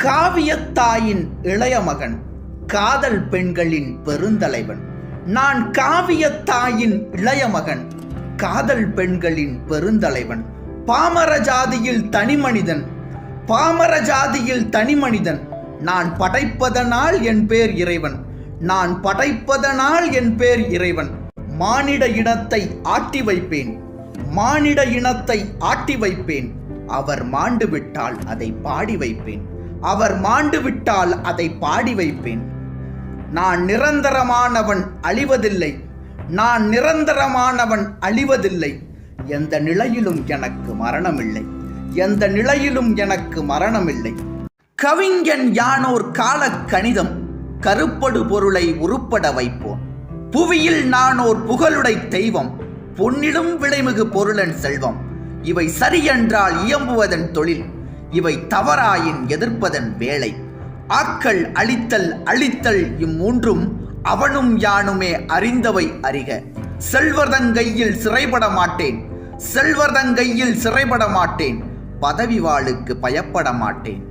காவியத்தாயின் இளைய மகன், காதல் பெண்களின் பெருந்தலைவன். நான் காவியத்தாயின் இளைய மகன், காதல் பெண்களின் பெருந்தலைவன். பாமர ஜாதியில் தனிமனிதன், பாமர ஜாதியில் தனிமனிதன். நான் படைப்பதனால் என் பேர் இறைவன், நான் படைப்பதனால் என் பேர் இறைவன். மானிட இனத்தை ஆட்டி வைப்பேன், மானிட இனத்தை ஆட்டி வைப்பேன். அவர் மாண்டு விட்டால் அதை பாடி வைப்பேன், அவர் மாண்டு விட்டால் அதை பாடி வைப்பேன். நான் நிரந்தரமானவன் அழிவதில்லை, நான் நிரந்தரமானவன் அழிவதில்லை. எந்த நிலையிலும் எனக்கு மரணமில்லை, எந்த நிலையிலும் எனக்கு மரணமில்லை. கவிஞன் யானோர் கால கணிதம், கருப்படு பொருளை உருப்பட வைப்போன். புவியில் நானோர் புகழுடை தெய்வம், பொன்னிலும் விளைமிகு பொருளன் செல்வம். இவை சரியென்றால் இயம்புவதன் தொழில், இவை தவறாயின் எதிர்ப்பதன் வேலை. ஆக்கல் அழித்தல் அழித்தல் இம்மூன்றும் அவனும் யானுமே அறிந்தவை அறிக. செல்வதங்கையில் சிறைபட மாட்டேன், செல்வதங்கையில் சிறைபட மாட்டேன். பதவி வாளுக்கு பயப்பட மாட்டேன்.